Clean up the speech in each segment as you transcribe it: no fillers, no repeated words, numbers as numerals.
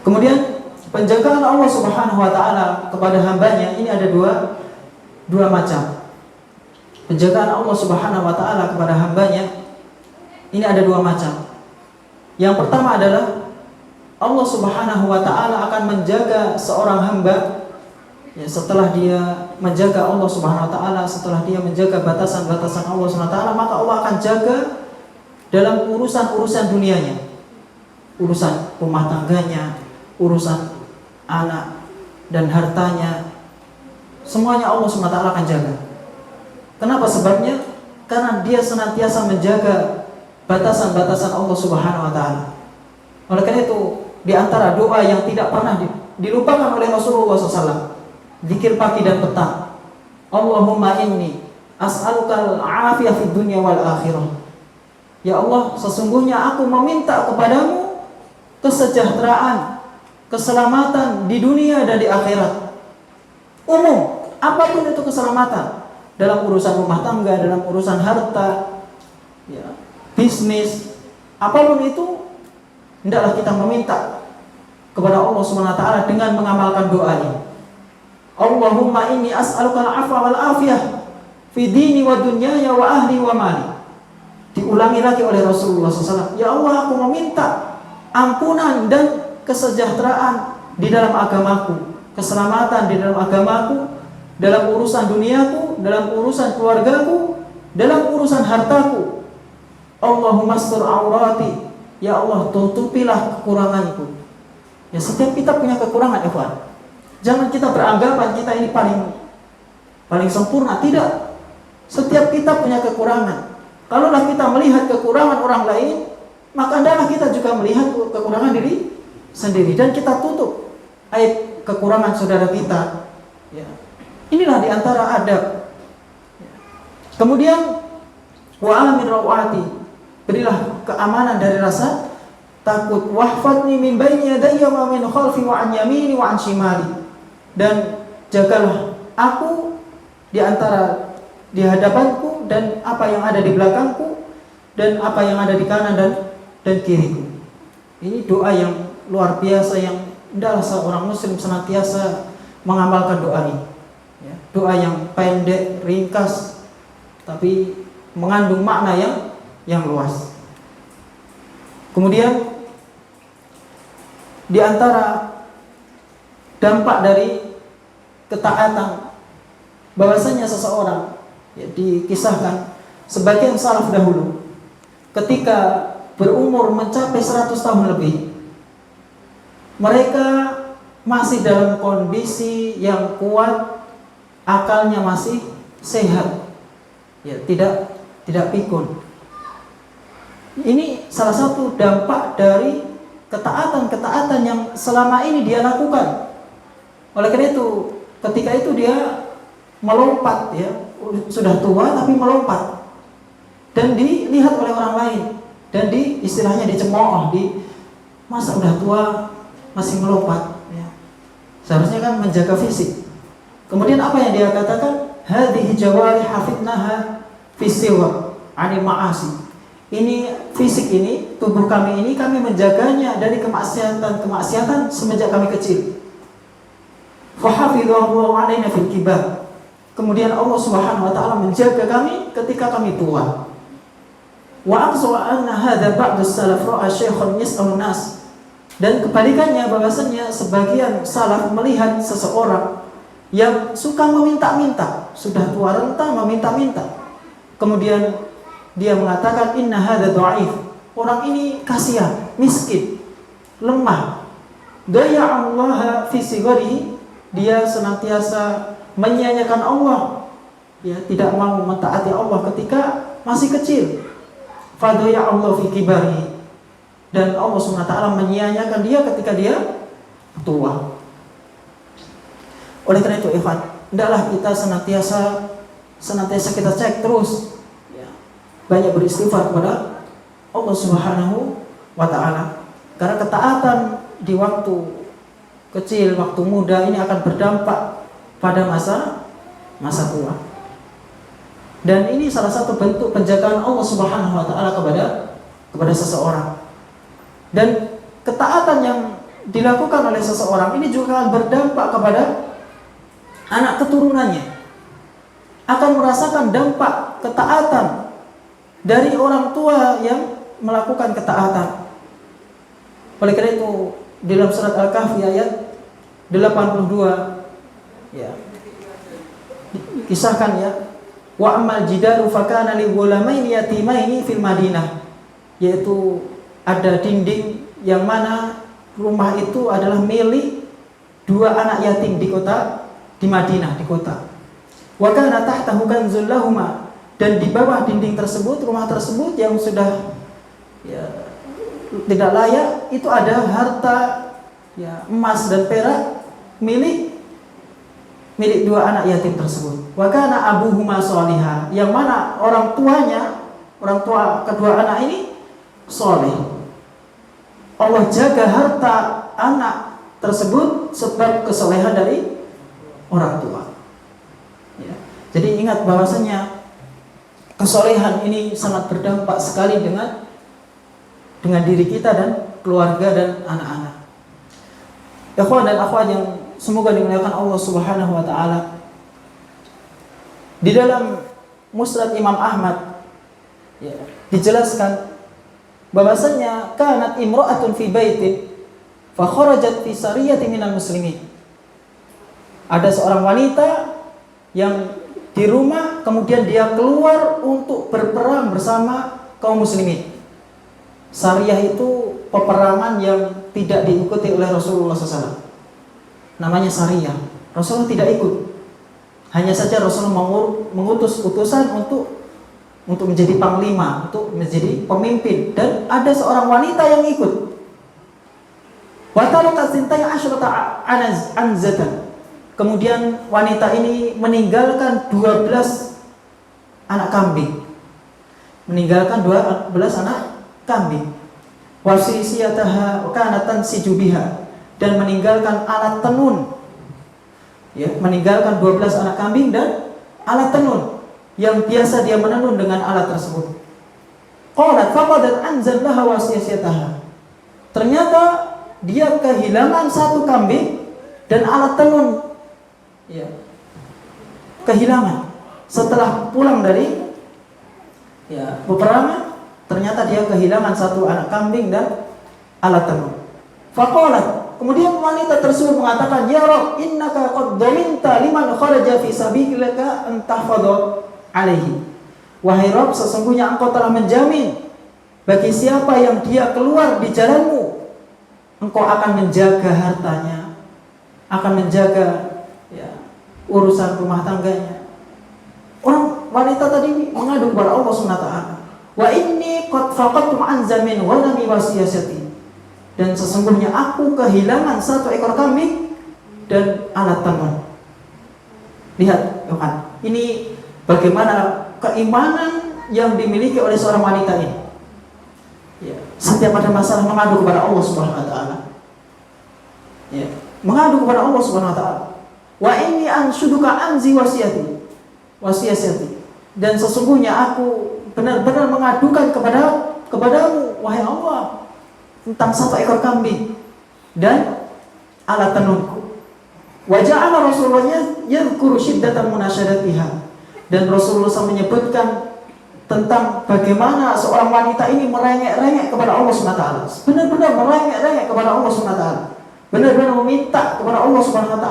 Kemudian penjagaan Allah Subhanahu wa taala kepada hambanya ini ada dua macam. Penjagaan Allah Subhanahu wa taala kepada hambanya ini ada dua macam. Yang pertama adalah Allah Subhanahu wa taala akan menjaga seorang hamba ya, setelah dia menjaga Allah Subhanahu wa taala, setelah dia menjaga batasan-batasan Allah Subhanahu wa taala, maka Allah akan jaga dalam urusan-urusan dunianya. Urusan rumah tangganya, urusan anak dan hartanya. Semuanya Allah Subhanahu wa taala akan jaga. Kenapa sebabnya? Karena dia senantiasa menjaga batasan-batasan Allah Subhanahu wa taala. Oleh karena itu, di antara doa yang tidak pernah dilupakan oleh Rasulullah SAW, zikir pagi dan petang, Allahumma inni as'alukal afiyah fid dunya wal akhirah. Ya Allah, sesungguhnya aku meminta kepadamu kesejahteraan, keselamatan di dunia dan di akhirat. Umum, apapun itu keselamatan, dalam urusan rumah tangga, dalam urusan harta, ya, bisnis, apapun itu, hendaklah kita meminta kepada Allah Subhanahu wa taala dengan mengamalkan doa ini. Allahumma inni as'aluka al-'afwa wal afiyah fi dini wa dunyaya wa ahli wa mali. Diulangi lagi oleh Rasulullah SAW. Ya Allah, aku meminta ampunan dan kesejahteraan di dalam agamaku, keselamatan di dalam agamaku, dalam urusan duniaku, dalam urusan keluargaku, dalam urusan hartaku. Allahumma astur aurati. Ya Allah, tutupilah kekuranganku. Ya, setiap kita punya kekurangan, ikhwan. Jangan kita beranggapan kita ini paling sempurna. Tidak. Setiap kita punya kekurangan. Kalaulah kita melihat kekurangan orang lain, maka hendaklah kita juga melihat kekurangan diri sendiri dan kita tutup aib kekurangan saudara kita. Ya. Inilah diantara adab. Kemudian wa amin rawati, berilah keamanan dari rasa takut. Wahfadni min baini yadayya wa min khalfi wa an yamini wa an shimali. Dan jagalah aku di hadapanku dan apa yang ada di belakangku dan apa yang ada di kanan dan kiriku. Ini doa yang luar biasa yang hendaklah seorang muslim senantiasa mengamalkan doa ini. Ya, doa yang pendek, ringkas, tapi mengandung makna yang luas. Kemudian di antara dampak dari ketaatan, bahwasanya seseorang ya, dikisahkan sebagian salaf dahulu ketika berumur mencapai 100 tahun lebih, mereka masih dalam kondisi yang kuat, akalnya masih sehat, ya, tidak pikun. Ini salah satu dampak dari ketaatan yang selama ini dia lakukan. Oleh karena itu, ketika itu dia melompat, ya, sudah tua tapi melompat dan dilihat oleh orang lain dan istilahnya dicemooh, masa udah tua masih melompat, ya. Seharusnya kan menjaga fisik. Kemudian apa yang dia katakan? Hadhihi jawarih hafidnaha fi siwa 'anil ma'asi. Ini fisik ini, tubuh kami ini kami menjaganya dari kemaksiatan semenjak kami kecil. Fahafidhahu 'alaina fil kibar. Kemudian Allah Subhanahu wa taala menjaga kami ketika kami tua. Wa aqsa anna hadza ba'du salaf ra'a syaikhan yas'alun nas. Dan kebalikannya, bahwasanya sebagian salaf melihat seseorang yang suka meminta-minta, sudah tua renta meminta-minta. Kemudian dia mengatakan inna hadza dha'if. Orang ini kasihan, miskin, lemah. Daya'allaha fi sigharihi. Dia senantiasa menyia-nyiakan Allah, ya, tidak mau mentaati Allah ketika masih kecil. Fadaya'allahu fi kibarihi. Dan Allah SWT menyia-nyiakan dia ketika dia tua. Oleh karena itu, ikhwan, hendaklah kita senantiasa kita cek terus, ya, banyak beristighfar kepada Allah Subhanahu wa taala. Karena ketaatan di waktu kecil, waktu muda ini akan berdampak pada masa tua. Dan ini salah satu bentuk penjagaan Allah Subhanahu wa taala kepada seseorang. Dan ketaatan yang dilakukan oleh seseorang ini juga akan berdampak kepada anak keturunannya, akan merasakan dampak ketaatan dari orang tua yang melakukan ketaatan. Oleh karena itu dalam surat Al-Kahfi ayat 82 ya, kisahkan ya, wa amal jidaru fakana li ghulamaini yatimaini fil Madinah, yaitu ada dinding yang mana rumah itu adalah milik dua anak yatim di Madinah, di kota. Wa kana tahtahu kanzul lahuma, dan di bawah dinding tersebut, rumah tersebut yang sudah ya tidak layak, itu ada harta ya emas dan perak milik dua anak yatim tersebut. Wa kana abuhuma sholiha, yang mana orang tua kedua anak ini soleh. Allah jaga harta anak tersebut sebab kesolehan dari orang tua ya. Jadi ingat bahwasanya kesolehan ini sangat berdampak sekali dengan diri kita dan keluarga dan anak-anak. Ikhwan dan akhwat yang semoga dimuliakan Allah Subhanahu wa taala. Di dalam Musnad Imam Ahmad ya, dijelaskan bahwasanya kanat imra'atun fi baitin fa kharajat fi sariyatin minal muslimin. Ada seorang wanita yang di rumah, kemudian dia keluar untuk berperang bersama kaum muslimin. Sariyah itu peperangan yang tidak diikuti oleh Rasulullah SAW. Namanya sariyah. Rasulullah tidak ikut. Hanya saja Rasulullah mengutus utusan untuk menjadi panglima, untuk menjadi pemimpin, dan ada seorang wanita yang ikut. Wa talaqa sintai asyrata anzatan. Kemudian wanita ini meninggalkan 12 anak kambing. Meninggalkan 12 anak kambing. Wasisiyataha kanatan sijubiha, dan meninggalkan alat tenun. Ya, meninggalkan 12 anak kambing dan alat tenun yang biasa dia menenun dengan alat tersebut. Qalat faqadat anzallaha wasiyataha. Ternyata dia kehilangan satu kambing dan alat tenun. Ya. Kehilangan setelah pulang dari ya peperangan, ternyata dia kehilangan satu anak kambing dan alat tenun. Faqalat, kemudian wanita tersebut mengatakan, ya Rabb, innaka qad dhaminta liman kharaja fi sabilika an tahfadha alaihi. Wahai Rabb, sesungguhnya engkau telah menjamin bagi siapa yang dia keluar di jalanmu, engkau akan menjaga hartanya, akan menjaga ya, urusan rumah tangganya. Orang wanita tadi mengadu kepada Allah SWT. Wa inni qad faqadtu an zamin wa lam wasiyati. Dan sesungguhnya aku kehilangan satu ekor kambing dan alat tenun. Lihat, ya kan? Ini bagaimana keimanan yang dimiliki oleh seorang wanita ini. Ya, setiap ada masalah mengadu kepada Allah Subhanahu wa taala. Ya, mengadu kepada Allah Subhanahu wa taala. Wa inni anshuduka anzi wasiyati. Dan sesungguhnya aku benar-benar mengadukan kepadamu wahai Allah tentang satu ekor kambing dan alat tenunku. Wa ja'ala Rasulullah yadhkuru syiddatan munasyadatiha. Dan Rasulullah SAW menyebutkan tentang bagaimana seorang wanita ini merengek-rengek kepada Allah SWT. Benar-benar merengek-rengek kepada Allah SWT. Benar-benar meminta kepada Allah SWT.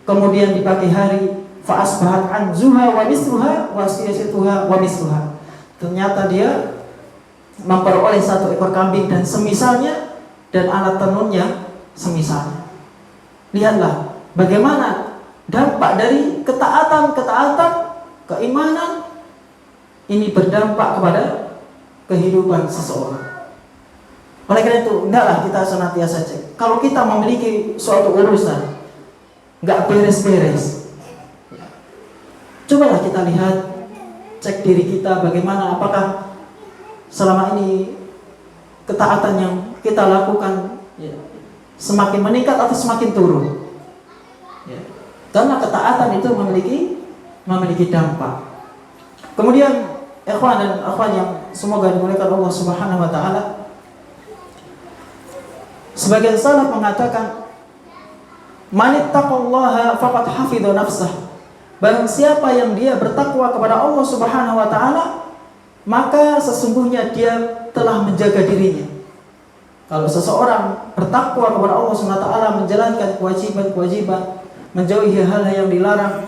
Kemudian di pagi hari fa'asbahat anzuha wa misluha wa siyasatuha wa misluha. Ternyata dia memperoleh satu ekor kambing dan semisalnya, dan alat tenun yang semisalnya. Lihatlah bagaimana dampak dari ketaatan, keimanan ini berdampak kepada kehidupan seseorang. Oleh karena itu, hendaklah kita senantiasa cek. Kalau kita memiliki suatu urusan nggak beres-beres, cobalah kita lihat, cek diri kita bagaimana, apakah selama ini ketaatan yang kita lakukan ya, semakin meningkat atau semakin turun. Ya. Karena ketaatan itu memiliki dampak. Kemudian ikhwan dan akhwat yang semoga dimuliakan Allah Subhanahu wa taala, Sebagian salaf mengatakan, "Manittaqallaha faqad hafidha nafsah." Barang siapa yang dia bertakwa kepada Allah Subhanahu wa taala, maka sesungguhnya dia telah menjaga dirinya. Kalau seseorang bertakwa kepada Allah Subhanahu wa taala, menjalankan kewajiban-kewajiban, menjauhi hal-hal yang dilarang,